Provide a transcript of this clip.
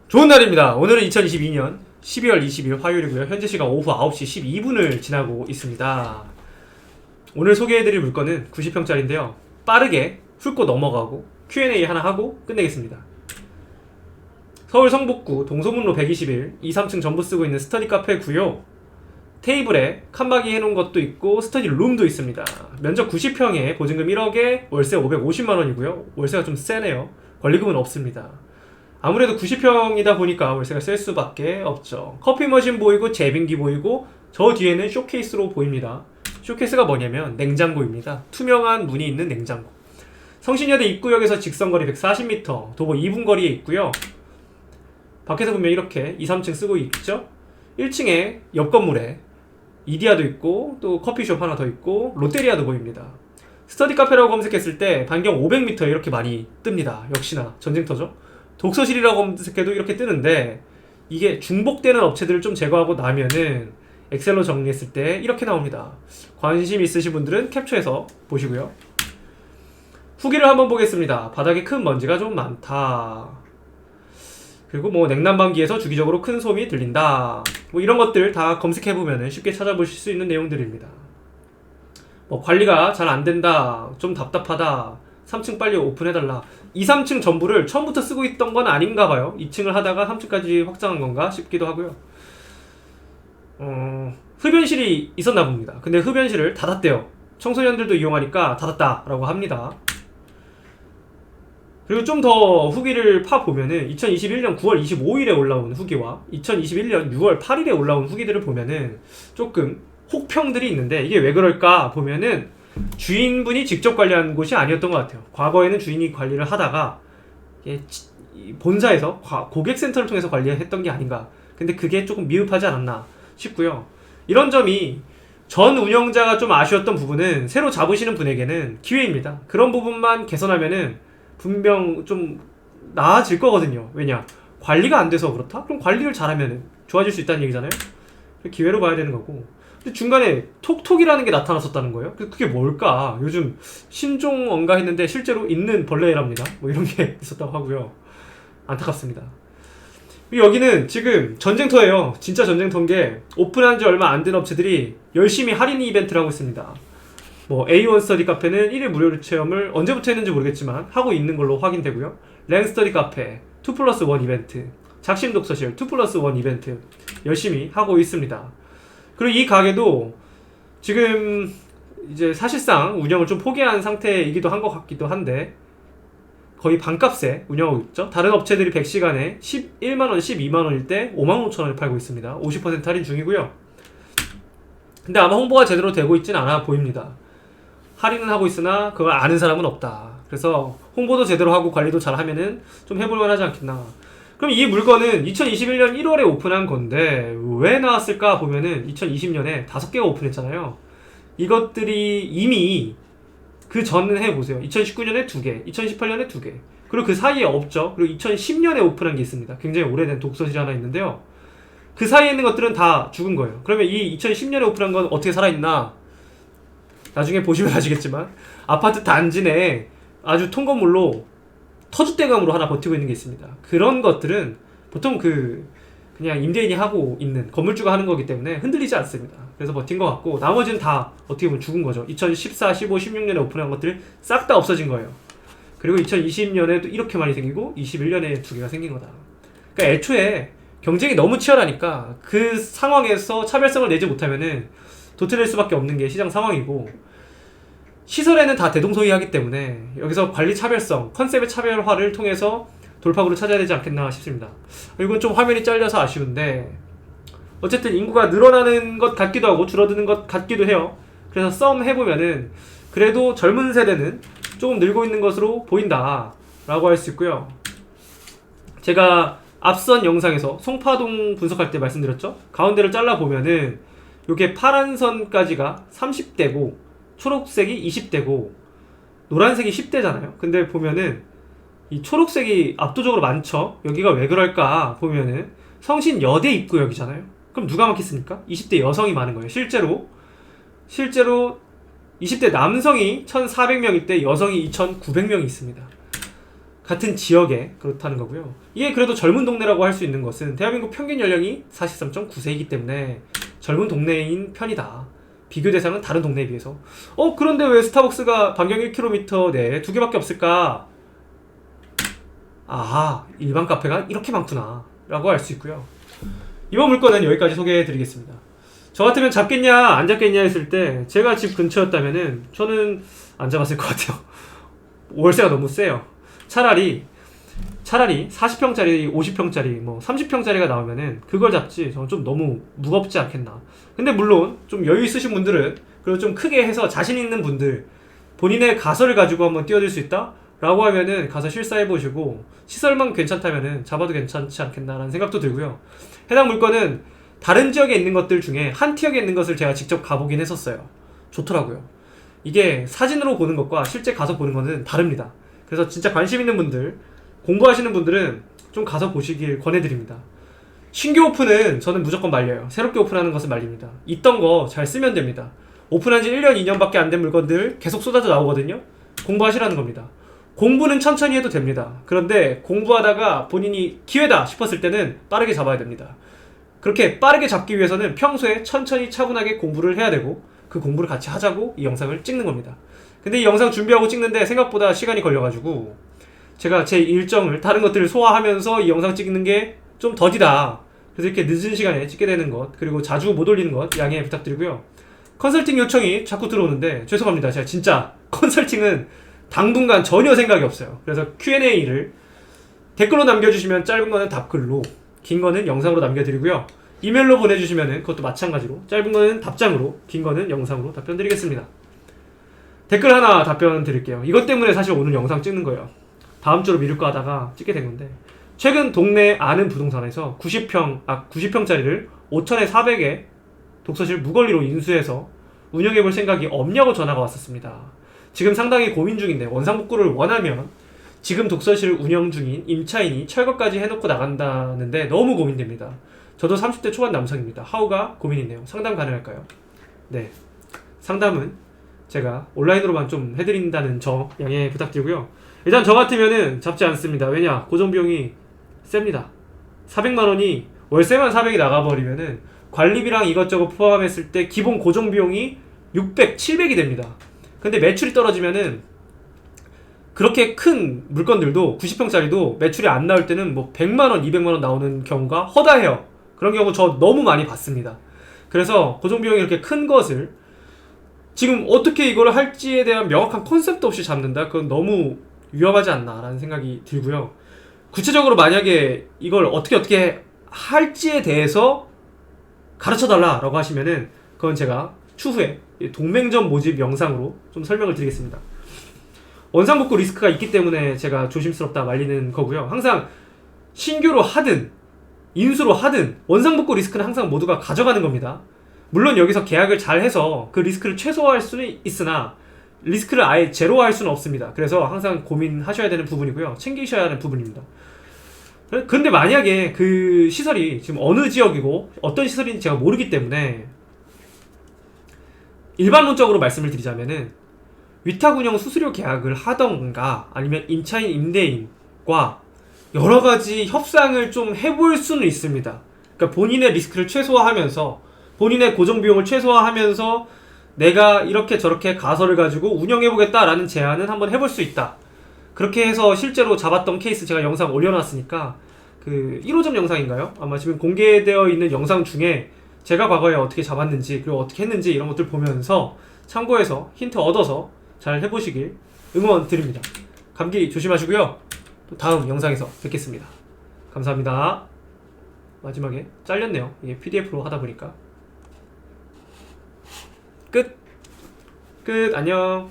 좋은 날입니다. 오늘은 2022년 12월 20일 화요일이고요. 현재 시각 오후 9시 12분을 지나고 있습니다. 오늘 소개해드릴 물건은 90평짜리인데요. 빠르게 훑고 넘어가고 Q&A 하나 하고 끝내겠습니다. 서울 성북구 동서문로 121 2, 3층 전부 쓰고 있는 스터디 카페고요. 테이블에 칸막이 해놓은 것도 있고 스터디 룸도 있습니다. 면적 90평에 보증금 1억에 월세 550만원이고요. 월세가 좀 세네요. 권리금은 없습니다. 아무래도 90평이다 보니까 월세가 셀 수밖에 없죠. 커피 머신 보이고 제빙기 보이고 저 뒤에는 쇼케이스로 보입니다. 쇼케이스가 뭐냐면 냉장고입니다. 투명한 문이 있는 냉장고. 성신여대 입구역에서 직선거리 140m, 도보 2분 거리에 있고요. 밖에서 보면 이렇게 2, 3층 쓰고 있죠. 1층에 옆 건물에 이디야도 있고 또 커피숍 하나 더 있고 롯데리아도 보입니다. 스터디 카페라고 검색했을 때 반경 500m에 이렇게 많이 뜹니다. 역시나 전쟁터죠. 독서실이라고 검색해도 이렇게 뜨는데 이게 중복되는 업체들을 좀 제거하고 나면은 엑셀로 정리했을 때 이렇게 나옵니다. 관심 있으신 분들은 캡처해서 보시고요. 후기를 한번 보겠습니다. 바닥에 큰 먼지가 좀 많다. 그리고 뭐 냉난방기에서 주기적으로 큰 소음이 들린다. 뭐 이런 것들 다 검색해보면 쉽게 찾아보실 수 있는 내용들입니다. 뭐 관리가 잘 안된다, 좀 답답하다, 3층 빨리 오픈해달라. 2, 3층 전부를 처음부터 쓰고 있던 건 아닌가 봐요. 2층을 하다가 3층까지 확장한 건가 싶기도 하고요. 흡연실이 있었나 봅니다. 근데 흡연실을 닫았대요. 청소년들도 이용하니까 닫았다라고 합니다. 그리고 좀 더 후기를 파보면은 2021년 9월 25일에 올라온 후기와 2021년 6월 8일에 올라온 후기들을 보면은 조금 혹평들이 있는데 이게 왜 그럴까 보면은 주인분이 직접 관리한 곳이 아니었던 것 같아요. 과거에는 주인이 관리를 하다가 본사에서 고객센터를 통해서 관리했던 게 아닌가. 근데 그게 조금 미흡하지 않았나 싶고요. 이런 점이 전 운영자가 좀 아쉬웠던 부분은 새로 잡으시는 분에게는 기회입니다. 그런 부분만 개선하면은 분명 좀 나아질 거거든요. 왜냐? 관리가 안 돼서 그렇다? 그럼 관리를 잘하면 좋아질 수 있다는 얘기잖아요. 기회로 봐야 되는 거고. 근데 중간에 톡톡이라는 게 나타났었다는 거예요. 그게 뭘까? 요즘 신종언가 했는데 실제로 있는 벌레랍니다. 뭐 이런 게 있었다고 하고요. 안타깝습니다. 여기는 지금 전쟁터예요. 진짜 전쟁터인 게 오픈한 지 얼마 안 된 업체들이 열심히 할인 이벤트를 하고 있습니다. 뭐 A1 스터디 카페는 1일 무료 체험을 언제부터 했는지 모르겠지만 하고 있는 걸로 확인되고요. 랭 스터디 카페 2+1 이벤트, 작심 독서실 2+1 이벤트 열심히 하고 있습니다. 그리고 이 가게도 지금 이제 사실상 운영을 좀 포기한 상태이기도 한 것 같기도 한데 거의 반값에 운영하고 있죠. 다른 업체들이 100시간에 11만원, 12만원일 때 55,000원에 팔고 있습니다. 50% 할인 중이고요. 근데 아마 홍보가 제대로 되고 있진 않아 보입니다. 할인은 하고 있으나 그걸 아는 사람은 없다. 그래서 홍보도 제대로 하고 관리도 잘 하면은 좀 해볼만 하지 않겠나. 그럼 이 물건은 2021년 1월에 오픈한 건데 왜 나왔을까 보면은 2020년에 5개가 오픈했잖아요. 이것들이 이미 그 전 해보세요. 2019년에 2개, 2018년에 2개, 그리고 그 사이에 없죠. 그리고 2010년에 오픈한 게 있습니다. 굉장히 오래된 독서실이 하나 있는데요. 그 사이에 있는 것들은 다 죽은 거예요. 그러면 이 2010년에 오픈한 건 어떻게 살아있나? 나중에 보시면 아시겠지만 아파트 단지 내에 아주 통건물로 터줏대감으로 하나 버티고 있는 게 있습니다. 그런 것들은 보통 그냥 임대인이 하고 있는 건물주가 하는 거기 때문에 흔들리지 않습니다. 그래서 버틴 것 같고 나머지는 다 어떻게 보면 죽은 거죠. 2014, 15, 16년에 오픈한 것들 싹 다 없어진 거예요. 그리고 2020년에도 이렇게 많이 생기고 21년에 2개가 생긴 거다. 그러니까 애초에 경쟁이 너무 치열하니까 그 상황에서 차별성을 내지 못하면은 도태될 수밖에 없는 게 시장 상황이고, 시설에는 다 대동소이하기 때문에 여기서 관리 차별성, 컨셉의 차별화를 통해서 돌파구를 찾아야 되지 않겠나 싶습니다. 이건 좀 화면이 잘려서 아쉬운데 어쨌든 인구가 늘어나는 것 같기도 하고 줄어드는 것 같기도 해요. 그래서 썸 해보면은 그래도 젊은 세대는 조금 늘고 있는 것으로 보인다 라고 할 수 있고요. 제가 앞선 영상에서 송파동 분석할 때 말씀드렸죠. 가운데를 잘라보면은 요게 파란 선까지가 30대고 초록색이 20대고 노란색이 10대잖아요. 근데 보면은 이 초록색이 압도적으로 많죠. 여기가 왜 그럴까 보면은 성신여대 입구역이잖아요. 그럼 누가 많겠습니까? 20대 여성이 많은 거예요. 실제로 20대 남성이 1,400명일 때 여성이 2,900명이 있습니다. 같은 지역에 그렇다는 거고요. 이게 그래도 젊은 동네라고 할 수 있는 것은 대한민국 평균 연령이 43.9세이기 때문에 젊은 동네인 편이다. 비교 대상은 다른 동네에 비해서. 그런데 왜 스타벅스가 반경 1km 내에 2개밖에 없을까? 아하, 일반 카페가 이렇게 많구나 라고 알 수 있고요. 이번 물건은 여기까지 소개해 드리겠습니다. 저 같으면 잡겠냐 안 잡겠냐 했을 때 제가 집 근처였다면은 저는 안 잡았을 것 같아요. 월세가 너무 세요. 차라리 40평짜리 50평짜리 뭐 30평짜리가 나오면은 그걸 잡지. 저는 좀 너무 무겁지 않겠나. 근데 물론 좀 여유 있으신 분들은, 그리고 좀 크게 해서 자신 있는 분들, 본인의 가설을 가지고 한번 뛰어들 수 있다 라고 하면은 가서 실사해보시고 시설만 괜찮다면은 잡아도 괜찮지 않겠나라는 생각도 들고요. 해당 물건은 다른 지역에 있는 것들 중에 한 지역에 있는 것을 제가 직접 가보긴 했었어요. 좋더라고요. 이게 사진으로 보는 것과 실제 가서 보는 것은 다릅니다. 그래서 진짜 관심 있는 분들, 공부하시는 분들은 좀 가서 보시길 권해드립니다. 신규 오픈은 저는 무조건 말려요. 새롭게 오픈하는 것은 말립니다. 있던 거 잘 쓰면 됩니다. 오픈한 지 1년, 2년밖에 안 된 물건들 계속 쏟아져 나오거든요. 공부하시라는 겁니다. 공부는 천천히 해도 됩니다. 그런데 공부하다가 본인이 기회다 싶었을 때는 빠르게 잡아야 됩니다. 그렇게 빠르게 잡기 위해서는 평소에 천천히 차분하게 공부를 해야 되고, 그 공부를 같이 하자고 이 영상을 찍는 겁니다. 근데 이 영상 준비하고 찍는데 생각보다 시간이 걸려가지고 제가 제 일정을, 다른 것들을 소화하면서 이 영상 찍는 게 좀 더디다. 그래서 이렇게 늦은 시간에 찍게 되는 것, 그리고 자주 못 올리는 것 양해 부탁드리고요. 컨설팅 요청이 자꾸 들어오는데 죄송합니다. 제가 진짜 컨설팅은 당분간 전혀 생각이 없어요. 그래서 Q&A를 댓글로 남겨주시면 짧은 거는 답글로, 긴 거는 영상으로 남겨드리고요. 이메일로 보내주시면 그것도 마찬가지로 짧은 거는 답장으로, 긴 거는 영상으로 답변 드리겠습니다. 댓글 하나 답변 드릴게요. 이것 때문에 사실 오늘 영상 찍는 거예요. 다음 주로 미룰까 하다가 찍게 된 건데, 최근 동네 아는 부동산에서 90평짜리를 5천에 400에 독서실 무권리로 인수해서 운영해볼 생각이 없냐고 전화가 왔었습니다. 지금 상당히 고민 중인데 원상복구를 원하면 지금 독서실 운영 중인 임차인이 철거까지 해놓고 나간다는데 너무 고민됩니다. 저도 30대 초반 남성입니다. 하우가 고민이네요. 상담 가능할까요? 네, 상담은 제가 온라인으로만 좀 해드린다는 점 양해 부탁드리고요. 일단 저 같으면은 잡지 않습니다. 왜냐? 고정비용이 셉니다. 400만원이 월세만 400이 나가버리면은 관리비랑 이것저것 포함했을 때 기본 고정비용이 600, 700이 됩니다. 근데 매출이 떨어지면은 그렇게 큰 물건들도 90평짜리도 매출이 안 나올 때는 뭐 100만원, 200만원 나오는 경우가 허다해요. 그런 경우 저 너무 많이 봤습니다. 그래서 고정비용이 이렇게 큰 것을 지금 어떻게 이걸 할지에 대한 명확한 컨셉도 없이 잡는다? 그건 너무 위험하지 않나 라는 생각이 들고요. 구체적으로 만약에 이걸 어떻게 할지에 대해서 가르쳐달라 라고 하시면은 그건 제가 추후에 동맹점 모집 영상으로 좀 설명을 드리겠습니다. 원상복구 리스크가 있기 때문에 제가 조심스럽다 말리는 거고요. 항상 신규로 하든 인수로 하든 원상복구 리스크는 항상 모두가 가져가는 겁니다. 물론 여기서 계약을 잘 해서 그 리스크를 최소화할 수는 있으나 리스크를 아예 제로화할 수는 없습니다. 그래서 항상 고민하셔야 되는 부분이고요. 챙기셔야 하는 부분입니다. 근데 만약에 그 시설이 지금 어느 지역이고 어떤 시설인지 제가 모르기 때문에 일반론적으로 말씀을 드리자면은 위탁운영 수수료 계약을 하던가 아니면 임차인 임대인과 여러가지 협상을 좀 해볼 수는 있습니다. 그러니까 본인의 리스크를 최소화하면서 본인의 고정비용을 최소화하면서 내가 이렇게 저렇게 가설을 가지고 운영해보겠다라는 제안은 한번 해볼 수 있다. 그렇게 해서 실제로 잡았던 케이스 제가 영상 올려놨으니까 그 1호점 영상인가요? 아마 지금 공개되어 있는 영상 중에 제가 과거에 어떻게 잡았는지 그리고 어떻게 했는지 이런 것들 보면서 참고해서 힌트 얻어서 잘 해보시길 응원 드립니다. 감기 조심하시고요. 또 다음 영상에서 뵙겠습니다. 감사합니다. 마지막에 잘렸네요. 이게 PDF로 하다 보니까. 끝. 안녕.